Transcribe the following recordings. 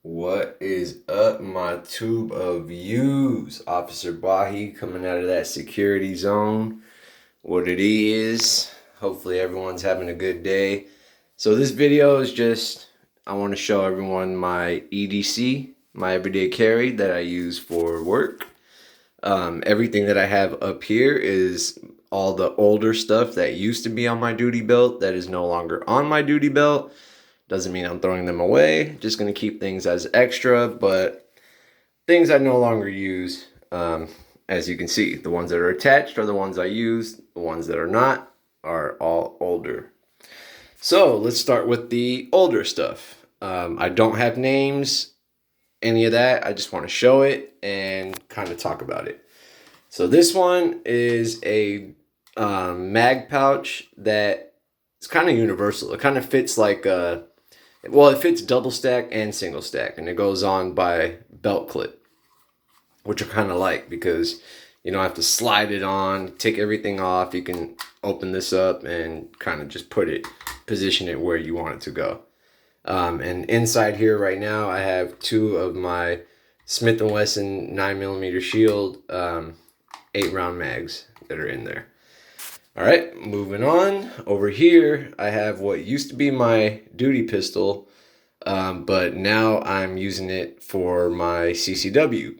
What is up, my tube of views? Officer Bahi coming out of that security zone. What it is, hopefully everyone's having a good day. So this video is just, I want to show everyone my EDC, my everyday carry that I use for work. Everything that I have up here is all the older stuff that used to be on my duty belt that is no longer on my duty belt. Doesn't mean I'm throwing them away. Just going to keep things as extra, but things I no longer use. As you can see, the ones that are attached are the ones I use. The ones that are not are all older. So let's start with the older stuff. I don't have names, any of that. I just want to show it and kind of talk about it. So this one is a mag pouch that is kind of universal. It kind of fits like a, well, it fits double stack and single stack, and it goes on by belt clip, which I kind of like because you don't have to slide it on, take everything off. You can open this up and kind of just position it where you want it to go. And inside here right now, I have two of my Smith & Wesson 9mm Shield 8-round mags that are in there. All right, moving on. Over here, I have what used to be my duty pistol, but now I'm using it for my CCW.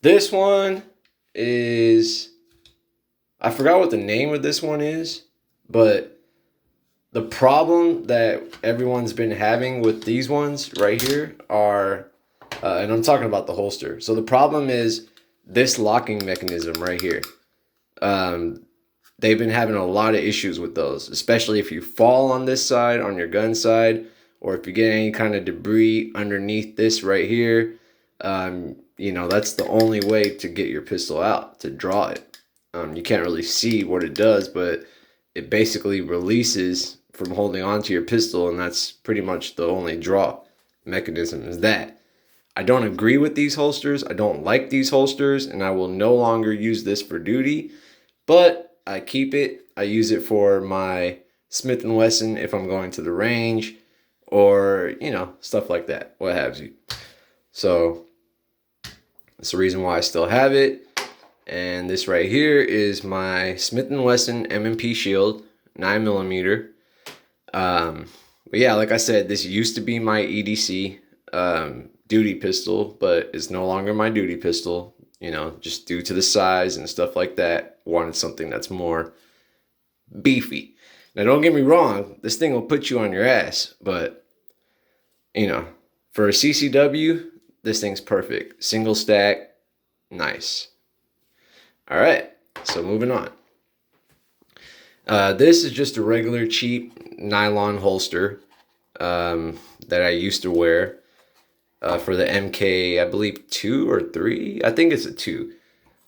This one is, I forgot what the name of this one is, but the problem that everyone's been having with these ones right here are, and I'm talking about the holster. So the problem is this locking mechanism right here. They've been having a lot of issues with those, especially if you fall on this side, on your gun side, or if you get any kind of debris underneath this right here. You know, that's the only way to get your pistol out, to draw it. You can't really see what it does, but it basically releases from holding onto your pistol, and that's pretty much the only draw mechanism is that. I don't agree with these holsters. I don't like these holsters, and I will no longer use this for duty, but I keep it. I use it for my Smith & Wesson if I'm going to the range or, you know, stuff like that, what have you. So that's the reason why I still have it. And this right here is my Smith & Wesson M&P Shield 9mm. But yeah, like I said, this used to be my EDC duty pistol, but it's no longer my duty pistol, you know, just due to the size and stuff like that. Wanted something that's more beefy. Now, don't get me wrong, this thing will put you on your ass, but, you know, for a CCW, this thing's perfect. Single stack, nice. All right, so moving on. This is just a regular cheap nylon holster that I used to wear for the MK, I believe 2 or 3. I think it's a 2.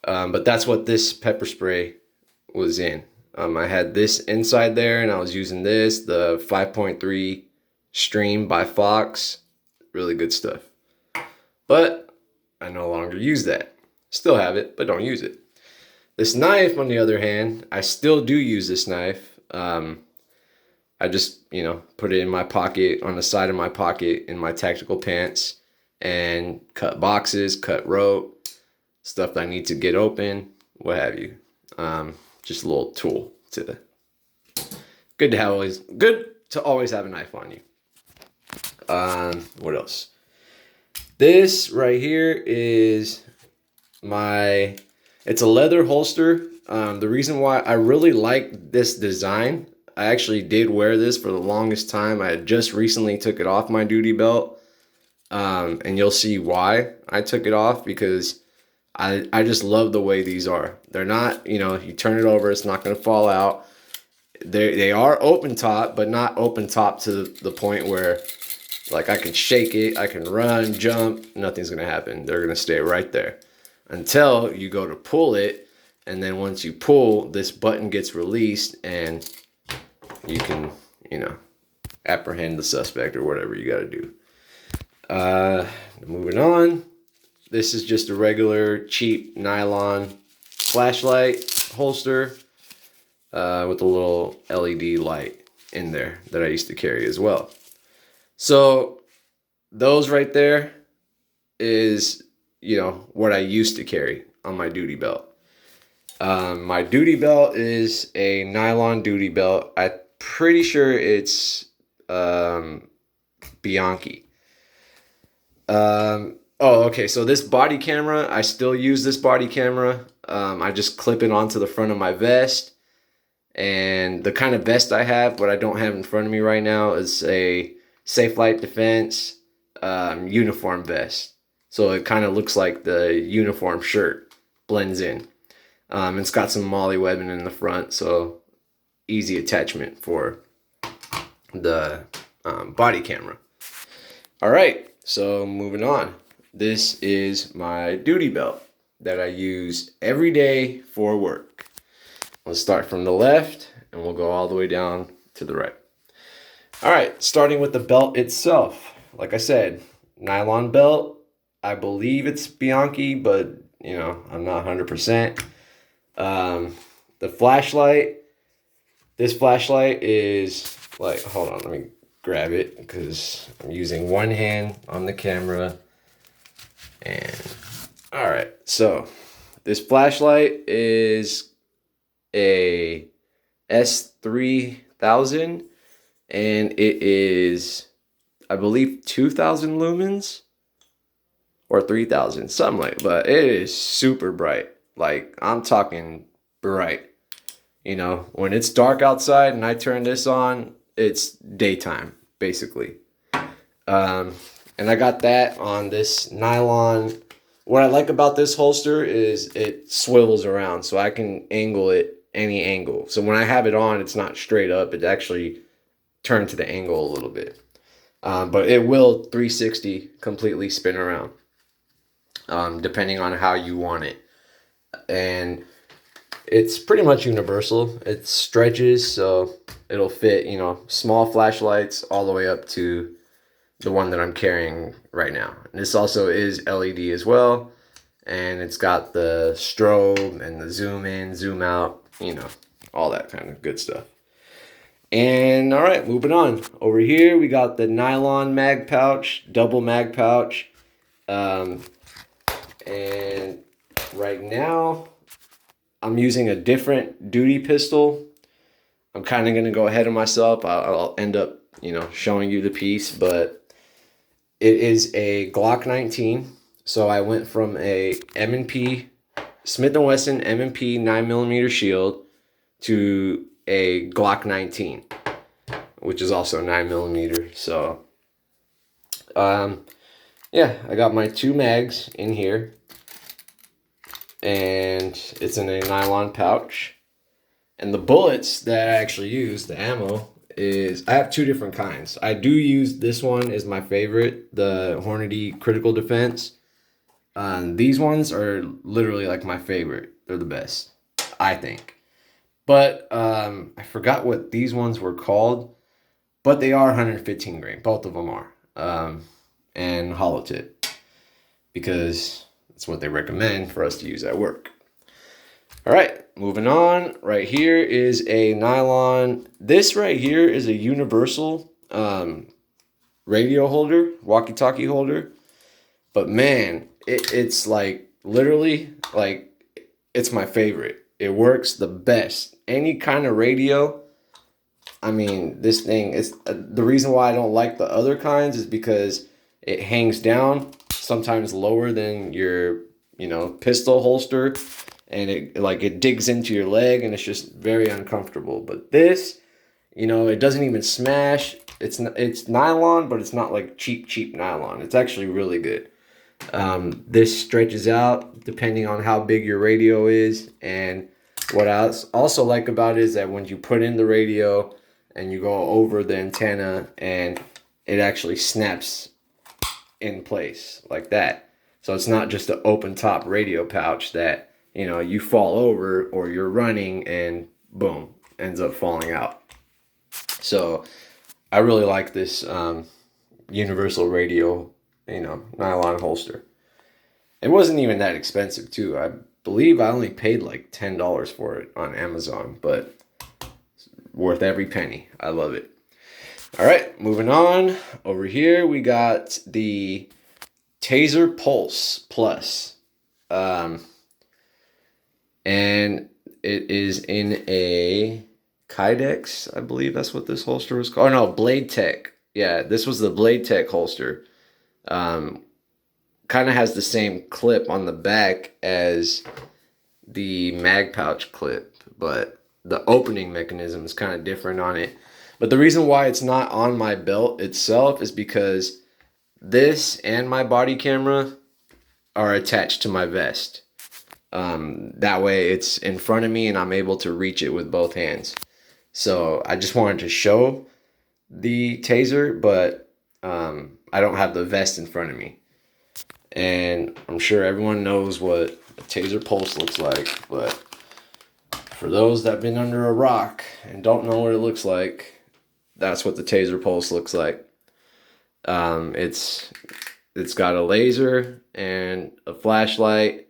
But that's what this pepper spray was in. I had this inside there, and I was using this, the 5.3 Stream by Fox. Really good stuff. But I no longer use that. Still have it, but don't use it. This knife, on the other hand, I still do use this knife. I just, you know, put it in my pocket, on the side of my pocket in my tactical pants, and cut boxes, cut rope, stuff that I need to get open, what have you. Just a little tool good to always have a knife on you. What else? This right here is it's a leather holster. The reason why I really like this design, I actually did wear this for the longest time. I had just recently took it off my duty belt. And you'll see why I took it off, because I just love the way these are. They're not, you know, you turn it over, it's not going to fall out. They are open top, but not open top to the point where, like, I can shake it, I can run, jump, nothing's going to happen. They're going to stay right there until you go to pull it. And then once you pull, this button gets released and you can, you know, apprehend the suspect or whatever you got to do. Moving on. This is just a regular cheap nylon flashlight holster with a little LED light in there that I used to carry as well. So those right there is, what I used to carry on my duty belt. My duty belt is a nylon duty belt. I'm pretty sure it's Bianchi. Okay. So this body camera, I still use this body camera. I just clip it onto the front of my vest. And the kind of vest I have, what I don't have in front of me right now, is a Safe Light Defense uniform vest. So it kind of looks like the uniform shirt, blends in. It's got some molly webbing in the front, so easy attachment for the body camera. All right, so moving on. This is my duty belt that I use every day for work. Let's start from the left, and we'll go all the way down to the right. All right, starting with the belt itself. Like I said, nylon belt. I believe it's Bianchi, but I'm not 100%. The flashlight. This flashlight is like, hold on, let me grab it because I'm using one hand on the camera. And all right, so this flashlight is a S3000, and it is, I believe, 2000 lumens or 3000, something like. But it is super bright. Like, I'm talking bright. When it's dark outside and I turn this on, it's daytime basically. And I got that on this nylon. What I like about this holster is it swivels around, so I can angle it any angle. So when I have it on, it's not straight up. It actually turned to the angle a little bit. But it will 360 completely spin around, depending on how you want it. And it's pretty much universal. It stretches, so it'll fit, small flashlights all the way up to the one that I'm carrying right now. And this also is LED as well. And it's got the strobe and the zoom in, zoom out, all that kind of good stuff. And all right, moving on. Over here, we got the nylon mag pouch, double mag pouch. And right now, I'm using a different duty pistol. I'm kind of going to go ahead of myself. I'll end up, showing you the piece, but it is a Glock 19. So I went from a M&P, Smith & Wesson M&P 9mm shield to a Glock 19, which is also 9mm. So, yeah, I got my 2 mags in here. And it's in a nylon pouch. And the bullets that I actually use, the ammo, is I have 2 different kinds. I do use this one is my favorite, the Hornady Critical Defense. These ones are literally like my favorite. They're the best, I think. But I forgot what these ones were called, but they are 115 grain. Both of them are. And hollow tip, because that's what they recommend for us to use at work. All right, moving on. Right here is a nylon. This right here is a universal radio holder, walkie-talkie holder. But man, it's like literally like it's my favorite. It works the best. Any kind of radio. I mean, this thing is the reason why I don't like the other kinds is because it hangs down sometimes lower than your, pistol holster, and it digs into your leg, and it's just very uncomfortable. But this, it doesn't even smash. It's nylon, but it's not like cheap nylon. It's actually really good. This stretches out depending on how big your radio is, and what I also like about it is that when you put in the radio and you go over the antenna, and it actually snaps in place like that. So it's not just an open top radio pouch that, you fall over or you're running and boom, ends up falling out. So I really like this universal radio, nylon holster. It wasn't even that expensive too. I believe I only paid like $10 for it on Amazon, but it's worth every penny. I love it. All right, moving on. Over here, we got the Taser Pulse Plus. And it is in a Kydex, I believe that's what this holster was called. Oh no, Blade Tech. Yeah, this was the Blade Tech holster. Um, Kind of has the same clip on the back as the mag pouch clip, but the opening mechanism is kind of different on it. But the reason why it's not on my belt itself is because this and my body camera are attached to my vest. That way it's in front of me and I'm able to reach it with both hands. So I just wanted to show the Taser, but I don't have the vest in front of me. And I'm sure everyone knows what a Taser Pulse looks like, but for those that have been under a rock and don't know what it looks like, that's what the Taser Pulse looks like. It's got a laser and a flashlight.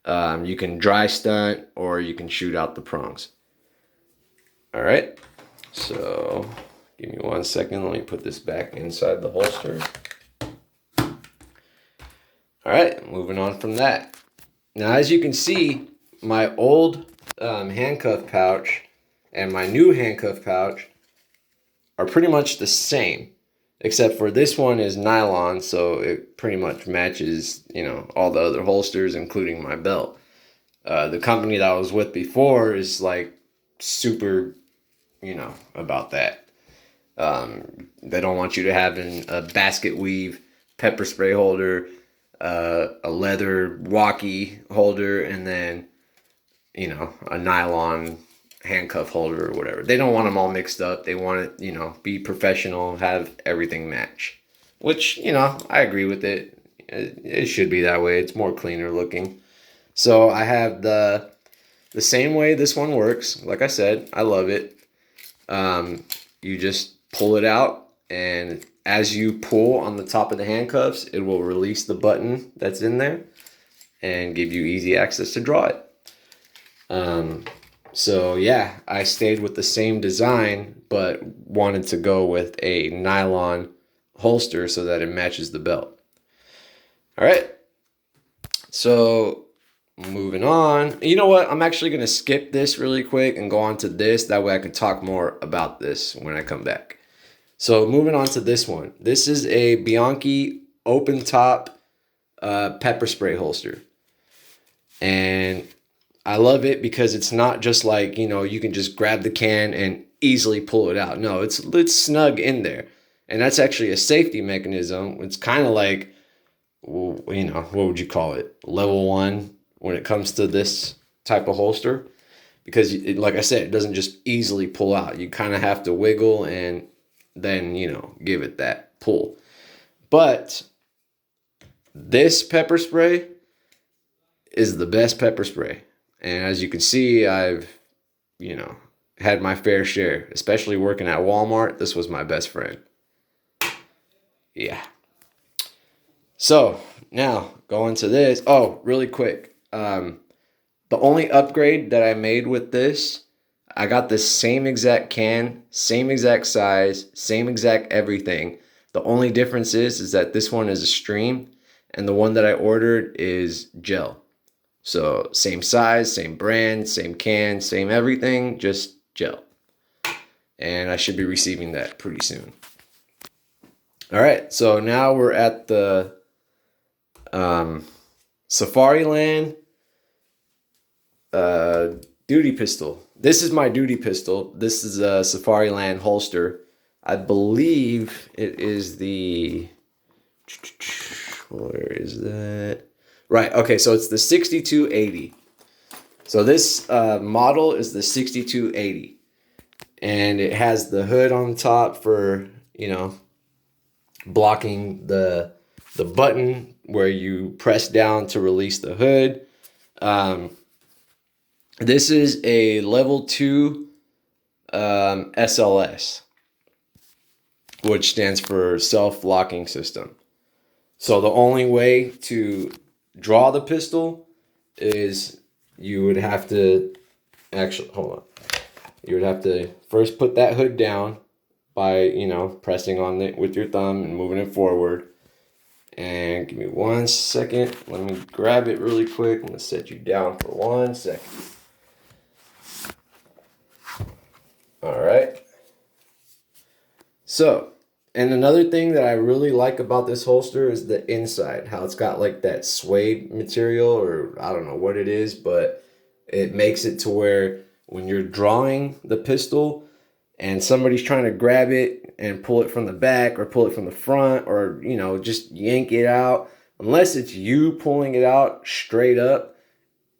You can dry stunt or you can shoot out the prongs. All right, so give me 1 second. Let me put this back inside the holster. All right, moving on from that. Now, as you can see, my old handcuff pouch and my new handcuff pouch are pretty much the same, except for this one is nylon, so it pretty much matches, all the other holsters, including my belt. The company that I was with before is like super, about that. They don't want you to have a basket weave pepper spray holder, a leather walkie holder, and then, a nylon handcuff holder or whatever. They don't want them all mixed up. They want it, be professional, have everything match, which, I agree with it. It should be that way. It's more cleaner looking. So I have the same way this one works. Like I said, I love it. You just pull it out, and as you pull on the top of the handcuffs, it will release the button that's in there and give you easy access to draw it. So yeah, I stayed with the same design, but wanted to go with a nylon holster so that it matches the belt. All right. So moving on. You know what? I'm actually going to skip this really quick and go on to this. That way I can talk more about this when I come back. So moving on to this one. This is a Bianchi open top pepper spray holster. And I love it because it's not just like, you can just grab the can and easily pull it out. No, it's snug in there. And that's actually a safety mechanism. It's kind of like, what would you call it? Level 1 when it comes to this type of holster. Because, like I said, it doesn't just easily pull out. You kind of have to wiggle and then, give it that pull. But this pepper spray is the best pepper spray. And as you can see, I've, had my fair share, especially working at Walmart. This was my best friend. Yeah. So now going to this. Oh, really quick. The only upgrade that I made with this, I got the same exact can, same exact size, same exact everything. The only difference is that this one is a stream and the one that I ordered is gel. So same size, same brand, same can, same everything, just gel. And I should be receiving that pretty soon. All right, so now we're at the Safariland duty pistol. This is my duty pistol. This is a Safariland holster. I believe it is the, where is that? Right, okay, so it's the 6280. So this model is the 6280. And it has the hood on top for, blocking the button where you press down to release the hood. This is a level 2 SLS, which stands for self-locking system. So the only way to draw the pistol is you would have to, actually, hold on. You would have to first put that hood down by, you know, pressing on it with your thumb and moving it forward. And give me 1 second. Let me grab it really quick. I'm going to set you down for 1 second. All right. So, and another thing that I really like about this holster is the inside, how it's got like that suede material, or I don't know what it is, but it makes it to where when you're drawing the pistol and somebody's trying to grab it and pull it from the back or pull it from the front, or, you know, just yank it out, unless it's you pulling it out straight up,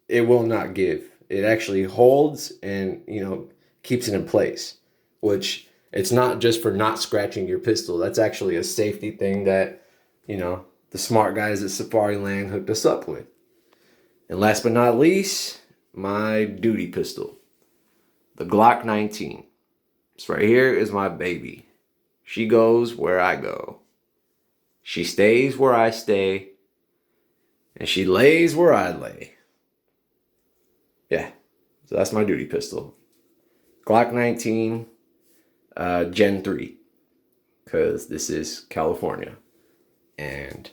it will not give. It actually holds and, you know, keeps it in place, which it's not just for not scratching your pistol. That's actually a safety thing that, you know, the smart guys at Safari Land hooked us up with. And last but not least, my duty pistol, the Glock 19. This right here is my baby. She goes where I go. She stays where I stay. And she lays where I lay. Yeah, so that's my duty pistol. Glock 19, Gen 3. Because this is California. And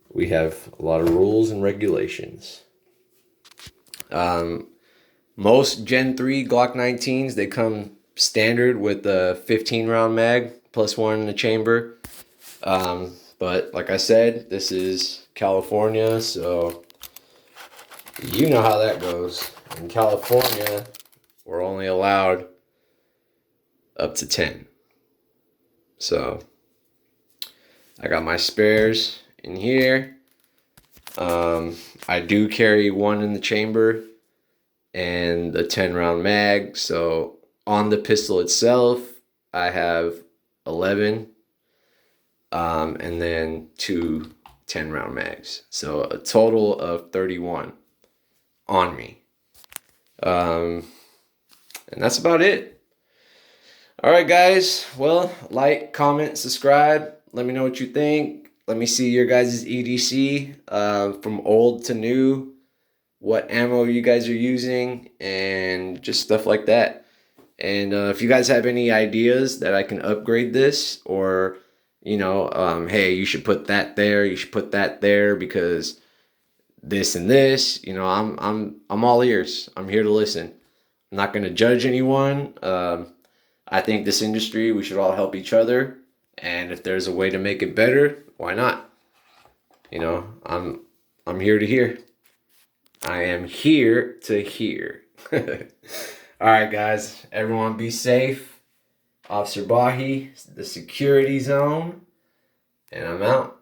we have a lot of rules and regulations. Most Gen 3 Glock 19s, they come standard with a 15 round mag plus one in the chamber. But like I said, this is California, so you know how that goes. In California, we're only allowed up to 10. So I got my spares in here. I do carry one in the chamber and a 10 round mag. So on the pistol itself, I have 11. And then two 10 round mags. So a total of 31 on me. And that's about it. All right, guys. Well, like, comment, subscribe. Let me know what you think. Let me see your guys' EDC from old to new. What ammo you guys are using and just stuff like that. And if you guys have any ideas that I can upgrade this, or, you know, hey, you should put that there, you should put that there because this and this, you know, I'm all ears. I'm here to listen. I'm not going to judge anyone. I think this industry, we should all help each other. And if there's a way to make it better, why not? You know, I'm here to hear. I am here to hear. All right, guys. Everyone be safe. Officer Bahi, the security zone. And I'm out.